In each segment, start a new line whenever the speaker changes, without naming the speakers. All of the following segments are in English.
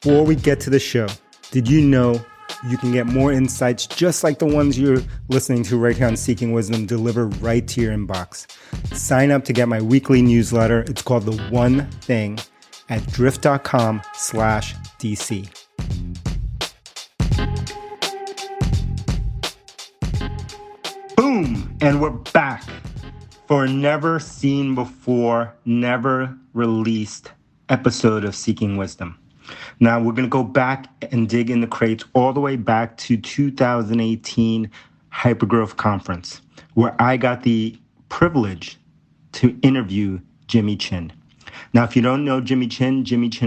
Before we get to the show, did you know you can get more insights just like the ones you're listening to right here on Seeking Wisdom delivered right to your inbox? Sign up to get my weekly newsletter. It's called The One Thing at drift.com/DC. Boom! And we're back for a never seen before, never released episode of Seeking Wisdom. Now we're going to go back and dig in the crates all the way back to 2018 Hypergrowth Conference, where I got the privilege to interview Jimmy Chin. Now, if you don't know Jimmy Chin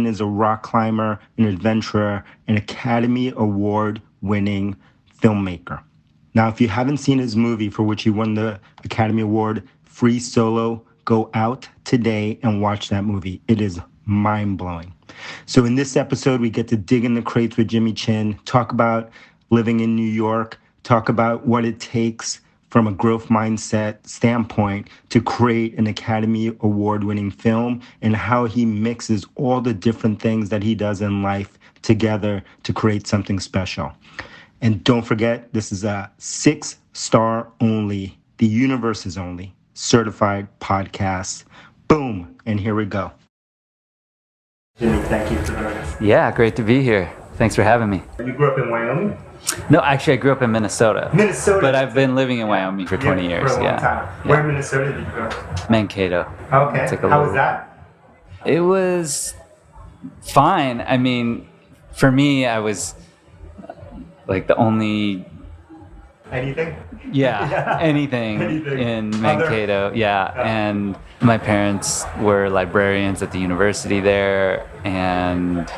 is a rock climber, an adventurer, an Academy Award-winning filmmaker. Now, if you haven't seen his movie for which he won the Academy Award, Free Solo, go out today and watch that movie. It is mind-blowing. So in this episode, we get to dig in the crates with Jimmy Chin, talk about living in New York, talk about what it takes from a growth mindset standpoint to create an Academy Award-winning film, and how he mixes all the different things that he does in life together to create something special. And don't forget, this is a 6-star only, the universe is only, certified podcast. Boom, and here we go. Jimmy, thank you for joining us.
Yeah, great to be here. Thanks for having me.
You grew up in Wyoming?
No, actually, I grew up in Minnesota.
Minnesota?
But I've been living in Wyoming for 20 years.
For a long time. Where in Minnesota did you go?
Mankato.
Okay. How was that?
It was fine. I mean, for me, I was like the only...
Anything?
Yeah, anything in Mankato. Yeah, and my parents were librarians at the university there, and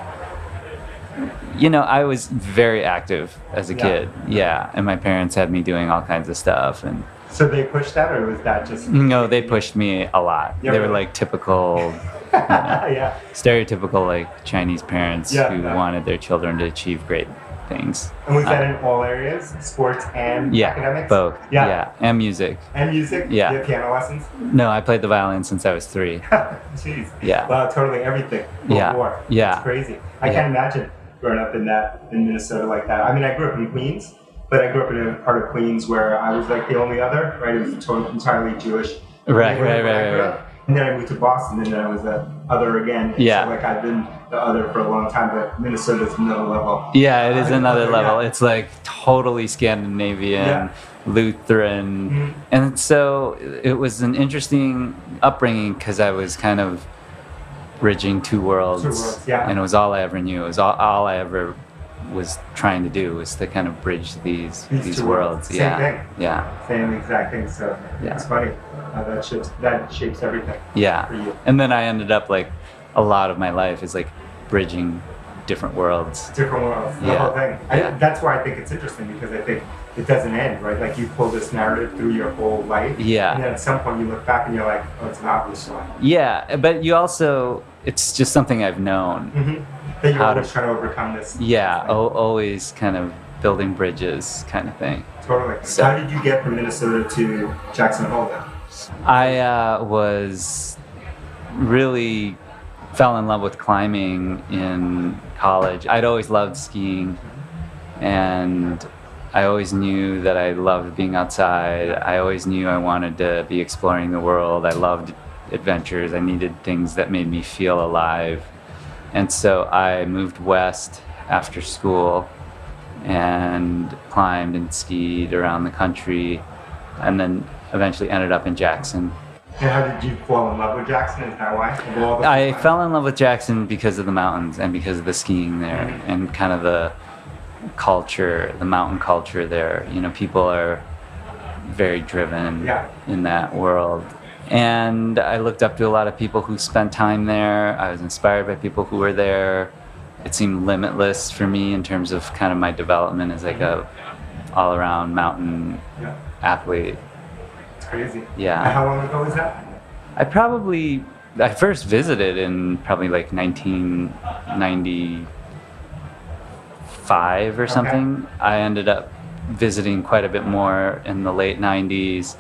you know, I was very active as a kid. Yeah, and my parents had me doing all kinds of stuff. And
so they pushed that, or was that just...
No, they pushed me a lot.
Yeah,
they were like typical, stereotypical like Chinese parents who wanted their children to achieve great things.
And was that in all areas? Sports and academics?
Both. Yeah, and music.
And music?
Yeah.
You had piano lessons?
No, I played the violin since I was 3.
Jeez.
Yeah.
Wow, totally everything.
Yeah.
It's crazy. I can't imagine growing up in Minnesota like that. I mean, I grew up in Queens, but I grew up in a part of Queens where I was like the only other, right? It was entirely Jewish.
Right.
And then I moved to Boston, and then I was the other again. And so, like, I've been the other for a long time, but Minnesota's another level.
Yeah, it is another level. Yeah. It's like totally Scandinavian, Lutheran. And so it was an interesting upbringing because I was kind of bridging two worlds. And it was all I ever knew. It was all I ever was trying to do, was to kind of bridge these worlds.
Same thing.
Yeah.
Same exact thing. So it's funny. That shapes everything.
Yeah.
For you.
And then I ended up like a lot of my life is like bridging different worlds.
The whole thing. That's why I think it's interesting, because I think it doesn't end, right? Like you pull this narrative through your whole life. Yeah. And then at some point you look back and you're like, oh, it's an obvious one.
Yeah, but you also, it's just something I've known.
That you're always trying to overcome this.
Yeah, always kind of building bridges kind of thing.
Totally. So how did you get from Minnesota to Jackson Hole then?
I really fell in love with climbing in college. I'd always loved skiing, and I always knew that I loved being outside. I always knew I wanted to be exploring the world. I loved adventures. I needed things that made me feel alive. And so I moved west after school and climbed and skied around the country, and then eventually ended up in Jackson.
And how did you fall in love with Jackson? Is that why?
I fell in love with Jackson because of the mountains and because of the skiing there, and kind of the culture, the mountain culture there. You know, people are very driven in that world. And I looked up to a lot of people who spent time there. I was inspired by people who were there. It seemed limitless for me in terms of kind of my development as like a all-around mountain athlete.
It's crazy.
Yeah.
And how long ago was that?
I first visited in probably like 1995 or something. I ended up visiting quite a bit more in the late 90s,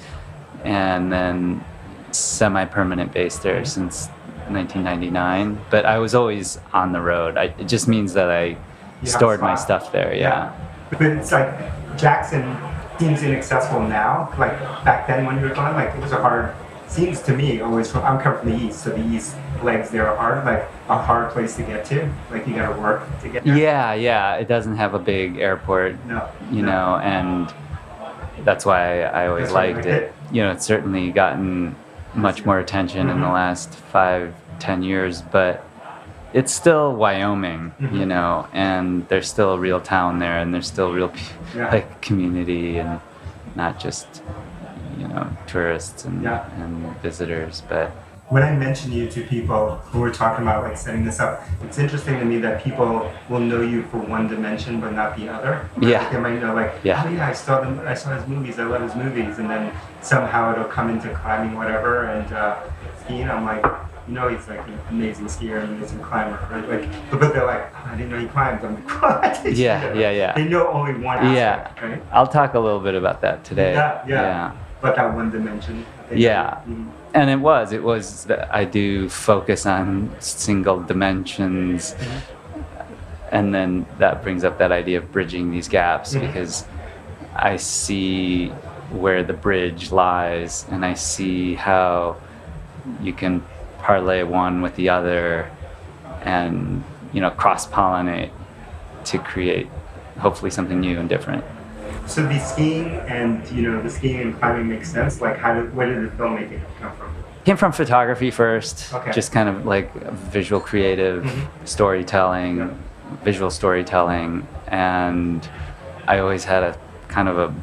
and then semi-permanent base there since 1999, but I was always on the road. It just means that I stored my stuff there. Yeah.
But it's like Jackson seems inaccessible now. Like back then when you were going, like it was a hard. Seems to me always I'm coming from the east, so the east legs there are hard, like a hard place to get to. Like you got to work to get there.
Yeah. It doesn't have a big airport.
No.
You know, and that's why I always liked it. You know, it's certainly gotten much more attention in the last 5-10 years, but it's still Wyoming, you know, and there's still a real town there, and there's still real like community, and not just, you know, tourists and visitors. But
when I mention you to people who were talking about like setting this up, it's interesting to me that people will know you for one dimension but not the other.
Yeah.
Like they might know like, oh yeah, I saw his movies, I love his movies, and then somehow it'll come into climbing, whatever, and skiing. I'm like, you know, he's like an amazing skier and an amazing climber, right? Like, but they're like, oh, I didn't know he climbed. I'm like, what?
Yeah.
They know only one aspect, right?
I'll talk a little bit about that today.
Yeah. But that one dimension.
Yeah. And it was that I do focus on single dimensions, and then that brings up that idea of bridging these gaps, because I see where the bridge lies, and I see how you can parlay one with the other and, you know, cross-pollinate to create hopefully something new and different.
So the skiing and, you know, the skiing and climbing makes sense. Like, where did the filmmaking come from?
Came from photography first,
Okay.
Just kind of like visual creative storytelling, visual storytelling, and I always had a kind of a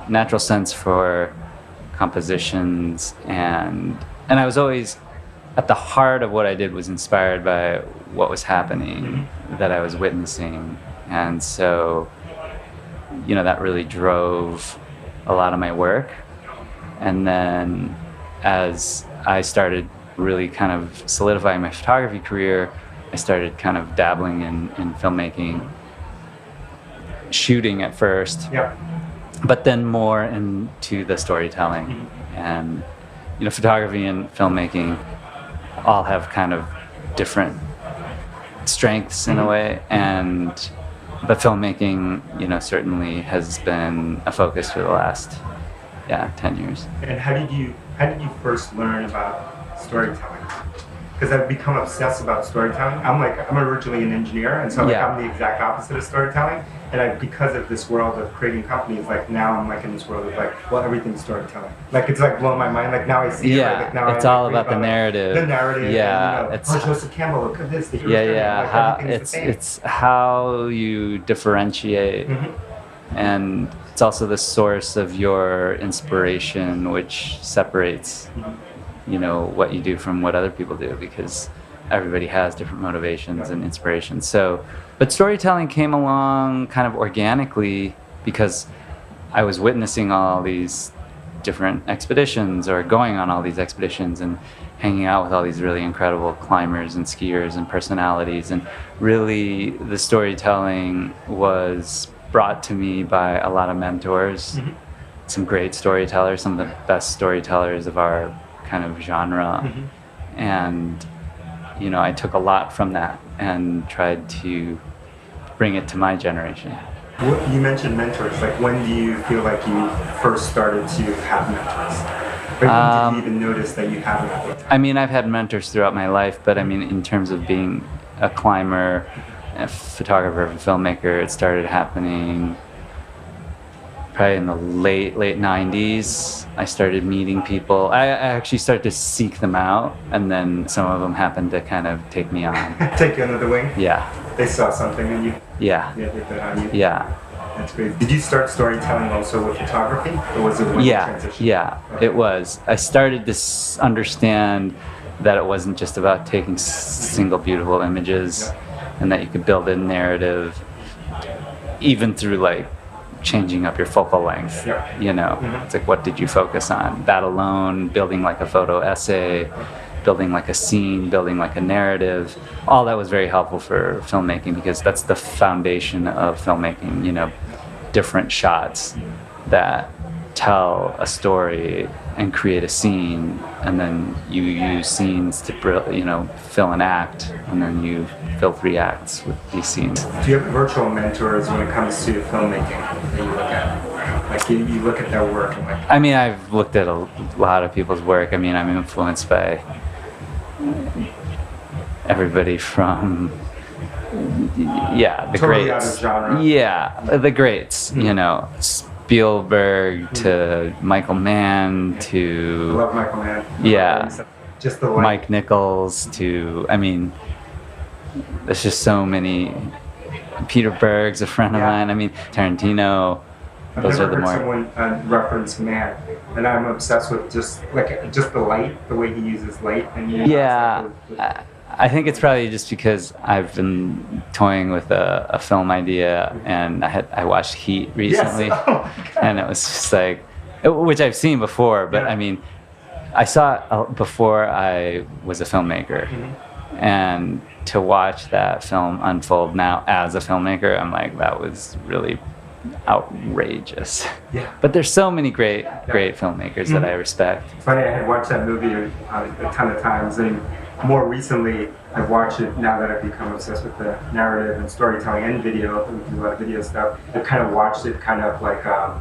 natural sense for compositions, and I was always, at the heart of what I did was inspired by what was happening, that I was witnessing, and so, you know, that really drove a lot of my work. And then as I started really kind of solidifying my photography career, I started kind of dabbling in filmmaking, shooting at first, but then more into the storytelling. And, you know, photography and filmmaking all have kind of different strengths in a way, but filmmaking, you know, certainly has been a focus for the last 10 years.
And how did you first learn about storytelling? Because I've become obsessed about storytelling. I'm originally an engineer, and so I'm the exact opposite of storytelling. And because of this world of creating companies, like now I'm like in this world of like, well, everything's storytelling. Like it's like blowing my mind. Like now I see it. Right? Like now
it's all about the narrative.
The narrative.
Yeah,
and, you know, Joseph Campbell, look at this.
It's how you differentiate, and it's also the source of your inspiration, which separates, you know, what you do from what other people do, because everybody has different motivations and inspirations. So, but storytelling came along kind of organically because I was witnessing all these different expeditions, or going on all these expeditions, and hanging out with all these really incredible climbers and skiers and personalities. And really the storytelling was brought to me by a lot of mentors, some great storytellers, some of the best storytellers of our kind of genre. And, you know, I took a lot from that and tried to bring it to my generation.
You mentioned mentors. Like, when do you feel like you first started to have mentors? Or when did you even notice that you have them?
I mean, I've had mentors throughout my life, but I mean, in terms of being a climber, a photographer, a filmmaker, it started happening probably in the late 90s. I started meeting people. I actually started to seek them out, and then some of them happened to kind of take me on.
Take you under the wing?
Yeah.
They saw something in you?
Yeah.
Yeah, they put on you?
Yeah.
That's great. Did you start storytelling also with photography, or was it when you transitioned?
Yeah, okay. It was. I started to understand that it wasn't just about taking single beautiful images, and that you could build a narrative even through like changing up your focal length. You know, it's like, what did you focus on? That alone, building like a photo essay, building like a scene, building like a narrative, all that was very helpful for filmmaking, because that's the foundation of filmmaking, you know, different shots that tell a story and create a scene, and then you use scenes to fill an act, and then you fill 3 acts with these scenes.
Do you have virtual mentors when it comes to filmmaking that you look at? Like you look at their work and like...
I mean, I've looked at a lot of people's work. I mean, I'm influenced by everybody from the
totally
greats.
Out of genre.
Yeah, the greats. You know, Spielberg to Michael Mann
I
to
love Michael Mann. Just the light.
Mike Nichols to, I mean, there's just so many. Peter Berg's a friend of mine. I mean, Tarantino. Those are the more.
I've never heard someone reference Mann, and I'm obsessed with just the light, the way he uses light. And
I think it's probably just because I've been toying with a film idea, and I watched Heat recently,
yes. Oh,
and it was just like, which I've seen before, but I mean, I saw it before I was a filmmaker, and to watch that film unfold now as a filmmaker, I'm like, that was really outrageous.
Yeah.
But there's so many great filmmakers that I respect.
It's funny, I had watched that movie a ton of times, and more recently I've watched it now that I've become obsessed with the narrative and storytelling and video. We do a lot of video stuff. I've kind of watched it kind of like, I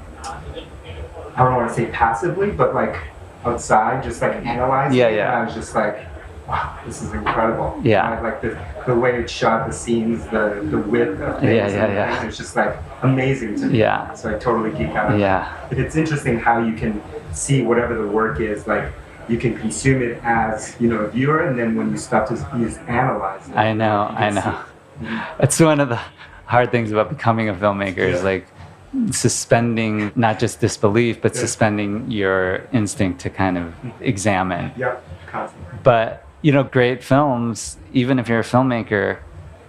don't want to say passively, but like outside, just like analyzing it. And I was just like, wow, this is incredible.
Yeah.
I like the way it's shot, the scenes, the width of things. And it's just like amazing to me.
Yeah.
So I totally geek out.
Yeah.
It's interesting how you can see whatever the work is, like you can consume it as, a viewer, and then when you start to analyze it.
I know. It's one of the hard things about becoming a filmmaker is like suspending not just disbelief, but suspending your instinct to kind of examine.
Yep, constantly.
But great films, even if you're a filmmaker,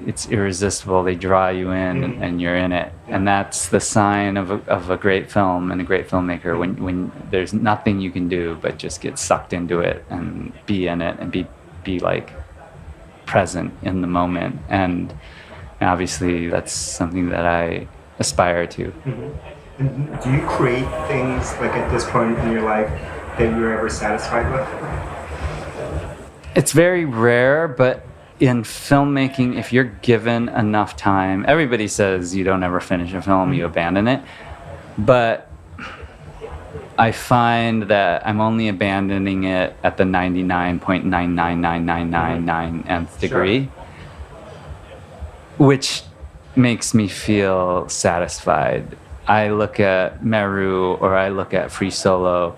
it's irresistible. They draw you in, and you're in it. And that's the sign of a great film and a great filmmaker, when there's nothing you can do but just get sucked into it and be in it and be like present in the moment. And obviously that's something that I aspire to.
And do you create things like at this point in your life that you're ever satisfied with?
It's very rare, but in filmmaking, if you're given enough time, everybody says you don't ever finish a film, you abandon it. But I find that I'm only abandoning it at the 99.999999th degree, which makes me feel satisfied. I look at Meru or I look at Free Solo,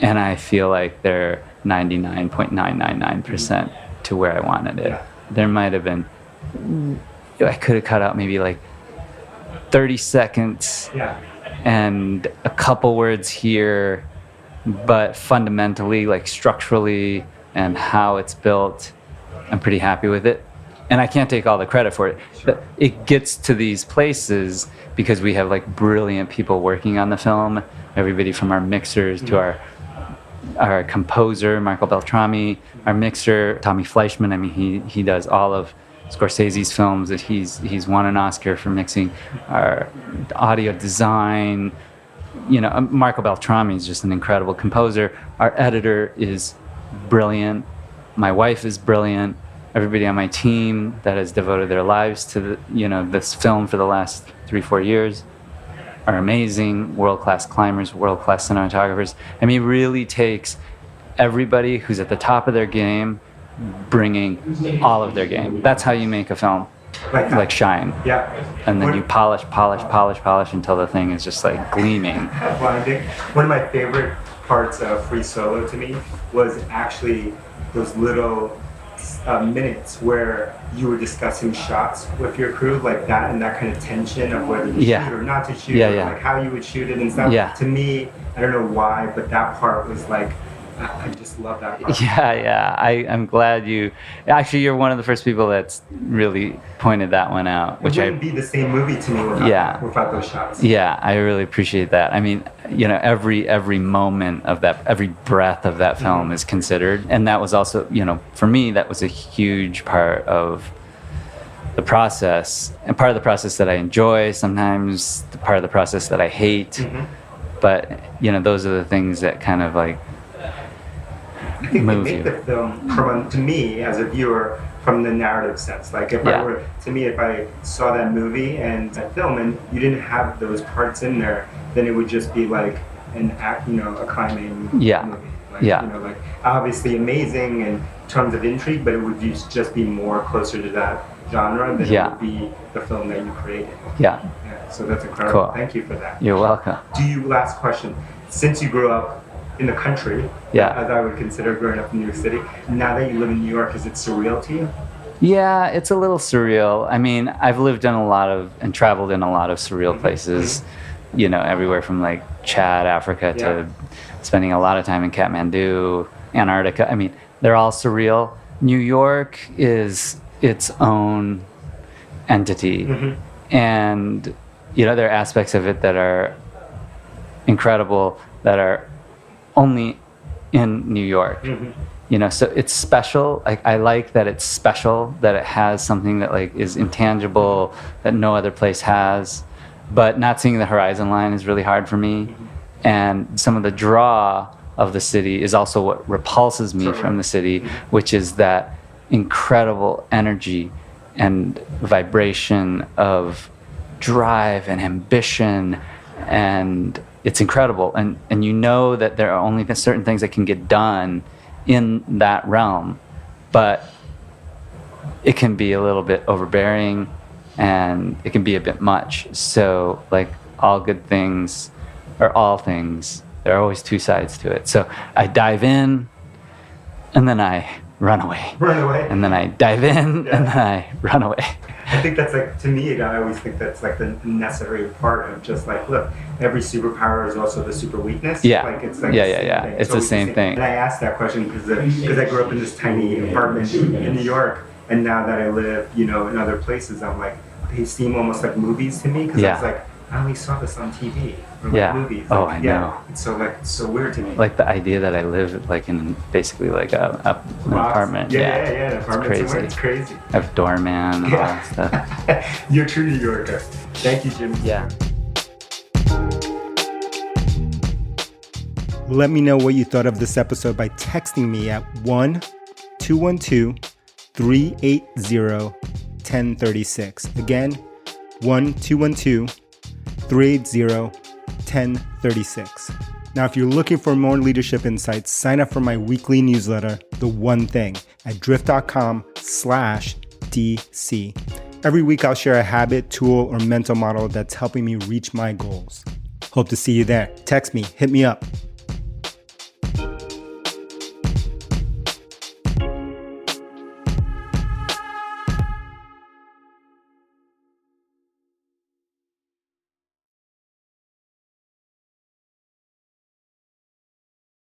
and I feel like they're 99.999% to where I wanted it. There might have been, I could have cut out maybe like 30 seconds and a couple words here, but fundamentally, like structurally and how it's built, I'm pretty happy with it. And I can't take all the credit for it, but it gets to these places because we have like brilliant people working on the film, everybody from our mixers to our composer, Marco Beltrami, our mixer, Tommy Fleischman. I mean, he does all of Scorsese's films. That he's won an Oscar for mixing. Our audio design, Marco Beltrami is just an incredible composer. Our editor is brilliant. My wife is brilliant. Everybody on my team that has devoted their lives to this film for the last 3-4 years are amazing, world-class climbers, world-class cinematographers. I mean, it really takes everybody who's at the top of their game bringing all of their game. That's how you make a film like shine.
Yeah.
And then you polish until the thing is just like gleaming.
Blinding. One of my favorite parts of Free Solo to me was actually those little minutes where you were discussing shots with your crew, like that, and that kind of tension of whether to shoot or not to shoot, or like how you would shoot it and stuff. To me, I don't know why, but that part was like, I just love that part.
I'm glad you're one of the first people that's really pointed that one out. Which
wouldn't be the same movie to me without those shots.
Yeah, I really appreciate that. I mean, every moment of that, every breath of that film is considered. And that was also, for me, that was a huge part of the process, and part of the process that I enjoy, sometimes the part of the process that I hate. But, those are the things that kind of like
I think they
move
make
you.
the film, to me, as a viewer, from the narrative sense. Like if I saw that movie and that film and you didn't have those parts in there, then it would just be like an act, a climbing movie. Like obviously amazing and tons of intrigue, but it would just be more closer to that genre than it would be the film that you created.
Yeah.
So that's incredible.
Cool.
Thank you for that.
You're welcome.
Last question, since you grew up in the country, as I would consider growing up in New York City, now that you live in New York, is it surreal to you?
Yeah, it's a little surreal. I mean, I've lived in and traveled in a lot of surreal places, everywhere from like Chad, Africa, to spending a lot of time in Kathmandu, Antarctica. I mean, they're all surreal. New York is its own entity. And, there are aspects of it that are incredible, that are only in New York. So it's special. I like that it's special, that it has something that like is intangible that no other place has. But not seeing the horizon line is really hard for me. And some of the draw of the city is also what repulses me from the city, which is that incredible energy and vibration of drive and ambition, and it's incredible. And that there are only certain things that can get done in that realm, but it can be a little bit overbearing and it can be a bit much. So like all good things, or all things, there are always two sides to it. So I dive in and then I run away. And then I dive in and then I run away.
I think that's like, to me, I always think that's like the necessary part of just like, look, every superpower is also the super weakness. Like it's like
It's the same thing.
And I asked that question because I grew up in this tiny apartment in New York, and now that I live, in other places, I'm like, they seem almost like movies to me, because I was like, I only saw this on TV or like movies. Like,
I know.
It's so weird to me.
Like the idea that I live like in basically like an apartment.
An apartment.
It's crazy.
It's crazy.
I have doorman and all that stuff.
You're a true New Yorker. Thank you, Jimmy.
Yeah.
Let me know what you thought of this episode by texting me at 1-212-380-1036. Again, 1-212-380-1036. Now, if you're looking for more leadership insights, sign up for my weekly newsletter, The One Thing, at drift.com/DC. Every week, I'll share a habit, tool, or mental model that's helping me reach my goals. Hope to see you there. Text me, hit me up.